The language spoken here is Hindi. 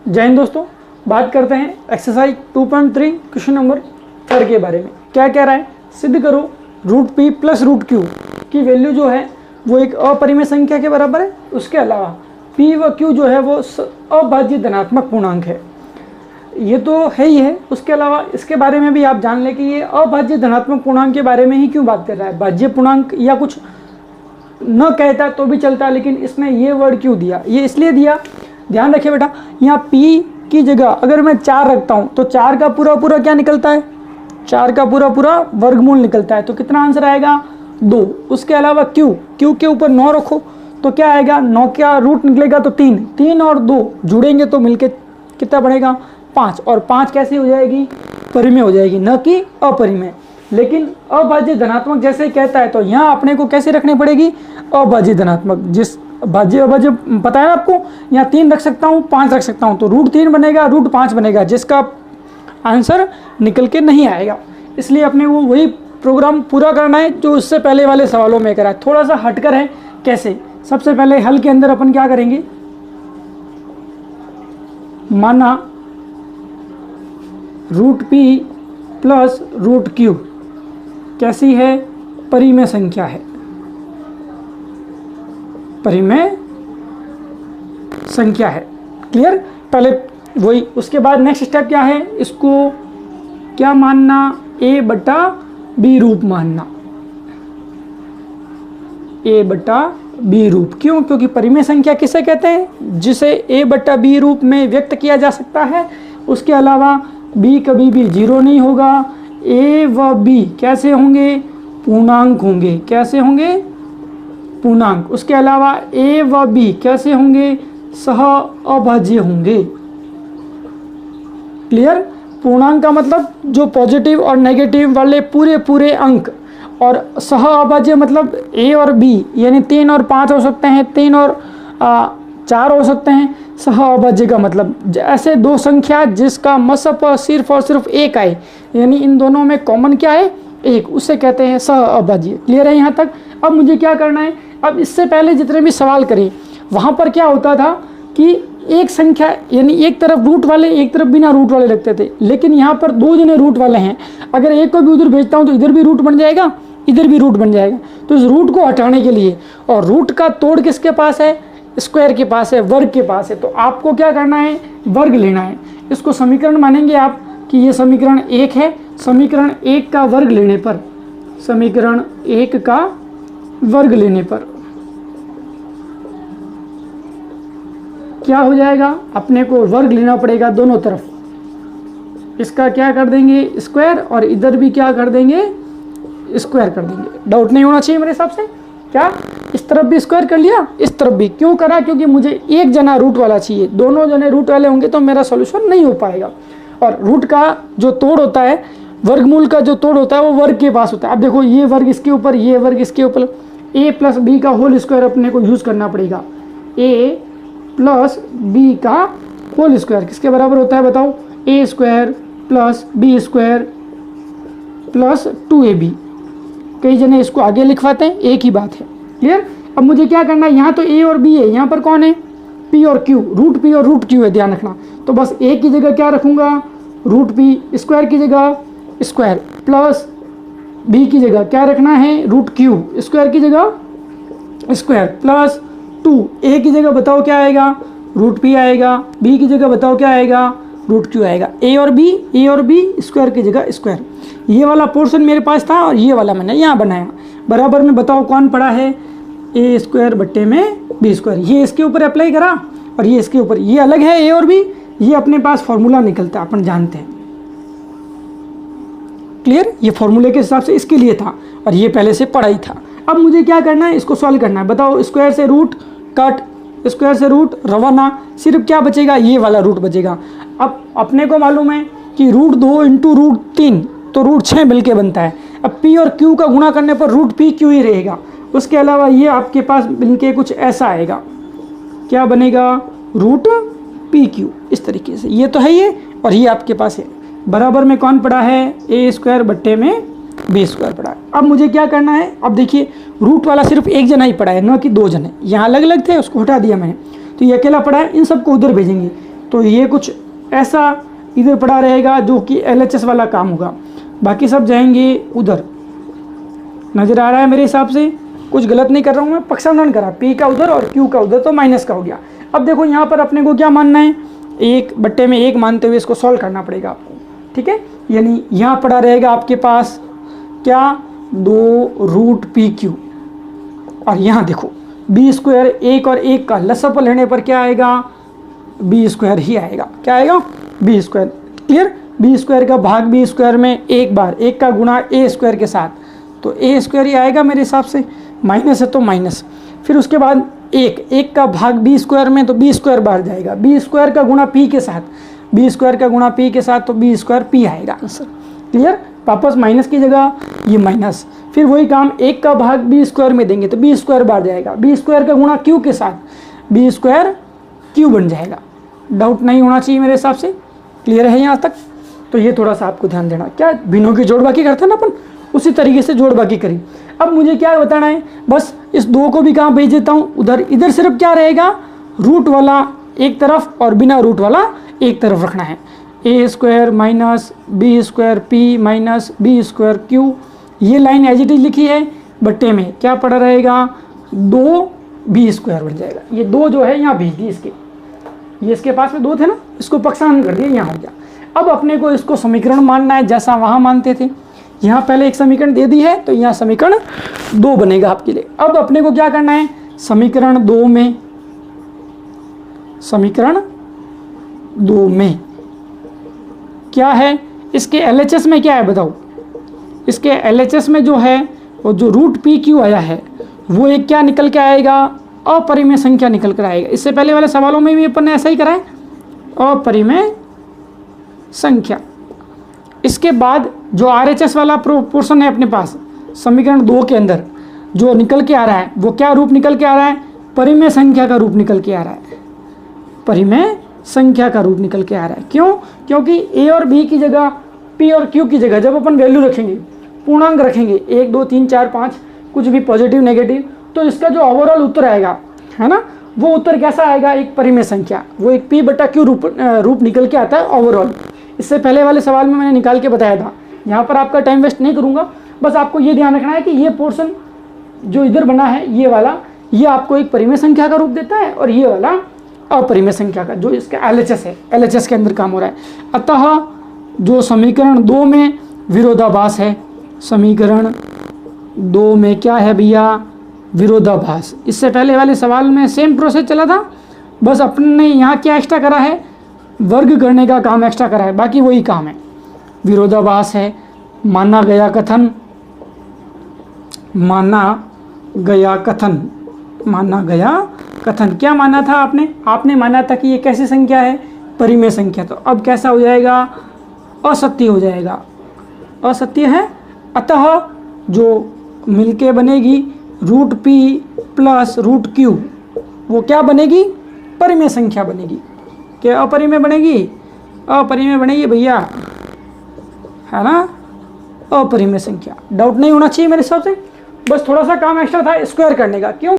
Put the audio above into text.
जय हिंद दोस्तों, बात करते हैं एक्सरसाइज 2.3 क्वेश्चन नंबर 3 के बारे में। क्या कह रहा है, सिद्ध करो root p plus root q की वैल्यू जो है वो एक अपरिमेय संख्या के बराबर है। उसके अलावा पी व क्यू जो है वो अभाज्य धनात्मक पूर्णांक है। ये तो है ही है, उसके अलावा इसके बारे में भी आप जान लें कि ये अभाज्य धनात्मक पूर्णांक के बारे में ही क्यों बात कर रहा है। भाज्य पूर्णांक या कुछ न कहता तो भी चलता, लेकिन इसने ये वर्ड क्यों दिया, ये इसलिए दिया, ध्यान रखिए बेटा। यहाँ p की जगह अगर मैं 4 रखता हूँ तो 4 का पूरा पूरा क्या निकलता है, 4 का पूरा पूरा वर्गमूल निकलता है। तो कितना आंसर आएगा, 2। उसके अलावा q के ऊपर 9 रखो तो क्या आएगा, 9 का रूट निकलेगा तो 3 और 2 जुड़ेंगे तो मिलके कितना बढ़ेगा, 5। और 5 कैसे हो जाएगी, परिमेय हो जाएगी, न कि अपरिमेय। लेकिन अभाज्य धनात्मक जैसे ही कहता है तो यहाँ अपने को कैसे रखनी पड़ेगी, अभाज्य धनात्मक। जिस भाज्य अभाज्य पता है आपको, यहाँ 3 रख सकता हूँ, 5 रख सकता हूँ, तो रूट 3 बनेगा, रूट 5 बनेगा, जिसका आंसर निकल के नहीं आएगा। इसलिए अपने को वही प्रोग्राम पूरा करना है जो उससे पहले वाले सवालों में करा है। थोड़ा सा हटकर है, कैसे, सबसे पहले हल के अंदर अपन क्या करेंगे, माना root p plus root q कैसी है, परिमेय संख्या है, परिमेय संख्या है। क्लियर, पहले वही। उसके बाद नेक्स्ट स्टेप क्या है, इसको क्या मानना, a बटा b रूप मानना, a बटा b रूप। क्यों, क्योंकि परिमेय संख्या किसे कहते हैं, जिसे a बटा b रूप में व्यक्त किया जा सकता है। उसके अलावा b कभी भी 0 नहीं होगा, a व b कैसे होंगे, पूर्णांक होंगे। कैसे होंगे, पूर्णांक। उसके अलावा a व b कैसे होंगे, सह अभाज्य होंगे। क्लियर, पूर्णांक का मतलब जो पॉजिटिव और नेगेटिव वाले पूरे पूरे अंक, और सह अभाज्य मतलब a और b यानी 3 और 5 हो सकते हैं, 3 और 4 हो सकते हैं। सह अभाज्य का मतलब ऐसे दो संख्या जिसका मसप सिर्फ और सिर्फ एक आए, यानी इन दोनों में कॉमन क्या है, एक, उसे कहते हैं सह अभाज्य। क्लियर है यहाँ तक। अब मुझे क्या करना है, अब इससे पहले जितने भी सवाल करें वहाँ पर क्या होता था कि एक संख्या यानी एक तरफ रूट वाले एक तरफ बिना रूट वाले लगते थे, लेकिन यहाँ पर 2 जने रूट वाले हैं। अगर एक को भी उधर भेजता हूँ तो इधर भी रूट बन जाएगा, इधर भी रूट बन जाएगा। तो इस रूट को हटाने के लिए, और रूट का तोड़ किसके पास है, स्क्वायर के पास है, वर्ग के पास है। तो आपको क्या करना है, वर्ग लेना है। इसको समीकरण मानेंगे आप कि ये समीकरण 1 है। समीकरण 1 का वर्ग लेने पर, समीकरण 1 का वर्ग लेने पर क्या हो जाएगा, अपने को वर्ग लेना पड़ेगा दोनों तरफ। इसका क्या कर देंगे, स्क्वायर, और इधर भी क्या कर देंगे, स्क्वायर कर देंगे। डाउट नहीं होना चाहिए मेरे हिसाब से। क्या, इस तरफ भी स्क्वायर कर लिया, इस तरफ भी। क्यों करा, क्योंकि मुझे एक जना रूट वाला चाहिए। दोनों जने रूट वाले होंगे तो मेरा सॉल्यूशन नहीं हो पाएगा। और रूट का जो तोड़ होता है, वर्गमूल का जो तोड़ होता है, वो वर्ग के पास होता है। अब देखो, ये वर्ग इसके ऊपर, ये वर्ग इसके ऊपर, a प्लस बी का होल स्क्वायर अपने को यूज करना पड़ेगा। a प्लस बी का होल स्क्वायर किसके बराबर होता है बताओ, a square plus b square plus 2ab। कई जने इसको आगे लिखवाते हैं, एक ही बात है। क्लियर। अब मुझे क्या करना है, यहाँ तो a और b है, यहाँ पर कौन है, p और q, रूट p और रूट q है, ध्यान रखना। तो बस a की जगह क्या रखूँगा, रूट p, स्क्वायर की जगह स्क्वायर, प्लस b की जगह क्या रखना है, रूट q, स्क्वायर की जगह स्क्वायर, प्लस 2। a की जगह बताओ क्या आएगा, रूट p आएगा, b की जगह बताओ क्या आएगा, रूट q आएगा। a और b स्क्वायर की जगह स्क्वायर। ये वाला पोर्शन मेरे पास था और ये वाला मैंने यहाँ बनाया। बराबर में बताओ कौन पड़ा है, a स्क्वायर बट्टे में b स्क्वायर। ये इसके ऊपर अप्लाई करा और ये इसके ऊपर, ये अलग है a और b, ये अपने पास फॉर्मूला निकलता है, अपन जानते हैं। क्लियर, ये फॉर्मूले के हिसाब से इसके लिए था और ये पहले से पढ़ा ही था। अब मुझे क्या करना है, इसको सॉल्व करना है। बताओ, स्क्वायर से रूट कट, स्क्वायर से रूट रवाना, सिर्फ क्या बचेगा, ये वाला रूट बचेगा। अब अपने को मालूम है कि रूट 2 इंटू रूट 3 तो रूट 6 मिलके बनता है। अब p और q का गुणा करने पर रूट p q ही रहेगा। उसके अलावा ये आपके पास मिलके कुछ ऐसा आएगा, क्या बनेगा, रूट p q, इस तरीके से। ये तो है ये, और ये आपके पास है। बराबर में कौन पड़ा है, a स्क्वायर बट्टे में b स्क्वायर पड़ा है। अब मुझे क्या करना है, अब देखिए रूट वाला सिर्फ एक जना ही पड़ा है, न कि 2 जने। यहाँ अलग अलग थे, उसको हटा दिया मैंने, तो ये अकेला पड़ा है। इन सबको उधर भेजेंगे तो ये कुछ ऐसा इधर पड़ा रहेगा जो कि LHS वाला काम होगा, बाकी सब जाएंगे उधर। नज़र आ रहा है मेरे हिसाब से? कुछ गलत नहीं कर रहा हूँ मैं, पक्षांतरण करा, P का उधर और Q का उधर, तो माइनस का हो गया। अब देखो यहाँ पर अपने को क्या मानना है, 1/1 मानते हुए इसको सॉल्व करना पड़ेगा आपको, ठीक है। यानी यहाँ पड़ा रहेगा आपके पास क्या, 2√PQ, और यहाँ देखो B², 1 और 1 का लसअप लेने पर क्या आएगा, B² ही आएगा। क्या आएगा, B²। क्लियर? B² का भाग B² में एक बार, 1 का गुणा A² के साथ, तो A² ही आएगा मेरे हिसाब से। माइनस है तो माइनस, फिर उसके बाद 1 का भाग B² में, तो B² बाहर जाएगा। B² का गुणा P के साथ, B² का गुणा P के साथ, तो B² P आएगा आंसर। क्लियर? वापस माइनस की जगह ये माइनस, फिर वही काम 1 का भाग B² में देंगे तो B² बाहर जाएगा। B² का गुणा Q के साथ, B² Q बन जाएगा। डाउट नहीं होना चाहिए मेरे हिसाब से। क्लियर है यहाँ तक? तो ये थोड़ा सा आपको ध्यान देना। क्या भिन्नों की जोड़ बाकी करते हैं ना अपन, उसी तरीके से जोड़ बाकी करी। अब मुझे क्या बताना है, बस इस 2 को भी कहाँ भेज देता हूँ, उधर। इधर सिर्फ क्या रहेगा, रूट वाला एक तरफ और बिना रूट वाला एक तरफ रखना है। A² minus B² P minus B² Q, ये लाइन एज इट इज लिखी है, बट्टे में क्या पड़ा रहेगा, 2B² बन जाएगा। ये 2 जो है यहाँ भेज दी इसके, ये इसके पास में 2 थे ना, इसको पक्षांतरण कर दिया, यहाँ हो गया। अब अपने को इसको समीकरण मानना है जैसा वहाँ मानते थे। यहाँ पहले एक समीकरण दे दी है तो यहाँ समीकरण 2 बनेगा आपके लिए। अब अपने को क्या करना है, समीकरण 2 में क्या है, इसके LHS में क्या है बताओ। इसके LHS में जो है वो जो √PQ आया है वो एक क्या निकल के आएगा, अपरिमेय संख्या निकल कर आएगा। इससे पहले वाले सवालों में भी अपन ने ऐसा ही करा है, अपरिमेय संख्या। इसके बाद जो RHS वाला पोर्शन है अपने पास समीकरण 2 के अंदर जो निकल के आ रहा है, वो क्या रूप निकल के आ रहा है, परिमेय संख्या का रूप निकल के आ रहा है। परिमेय संख्या का रूप निकल के आ रहा है। क्यों? क्योंकि A और B की जगह, P और Q की जगह जब अपन वैल्यू रखेंगे, पूर्णांक रखेंगे 1 2 3 4 5, कुछ भी पॉजिटिव नेगेटिव, तो इसका जो ओवरऑल उत्तर आएगा, है ना, वो उत्तर कैसा आएगा, एक परिमेय संख्या, वो एक P/Q रूप निकल के आता है ओवरऑल। इससे पहले वाले सवाल में मैंने निकाल के बताया था। यहाँ पर आपका टाइम वेस्ट नहीं करूँगा, बस आपको ये ध्यान रखना है कि ये पोर्शन जो इधर बना है, ये वाला, ये आपको एक परिमेय संख्या का रूप देता है, और ये वाला अपरिमेय संख्या का, जो इसका LHS है, LHS के अंदर काम हो रहा है। अतः जो समीकरण 2 में विरोधाभास है, समीकरण 2 में क्या है भैया, विरोधाभास। इससे पहले वाले सवाल में सेम प्रोसेस चला था, बस अपन ने यहाँ क्या एक्स्ट्रा करा है, वर्ग करने का काम एक्स्ट्रा करा है, बाकी वही काम है। विरोधाभास है, माना गया कथन, माना गया कथन, माना गया कथन। क्या माना था आपने? आपने माना था कि ये कैसी संख्या है, परिमेय संख्या। तो अब कैसा हो जाएगा, असत्य हो जाएगा, असत्य है। अतः जो मिलके बनेगी √P + √Q, वो क्या बनेगी, परिमेय संख्या बनेगी। क्या अपरिमेय बनेगी? अपरिमेय बनेगी भैया, है ना, अपरिमेय संख्या। डाउट नहीं होना चाहिए मेरे हिसाब से। बस थोड़ा सा काम एक्स्ट्रा था स्क्वायर करने का। क्यों?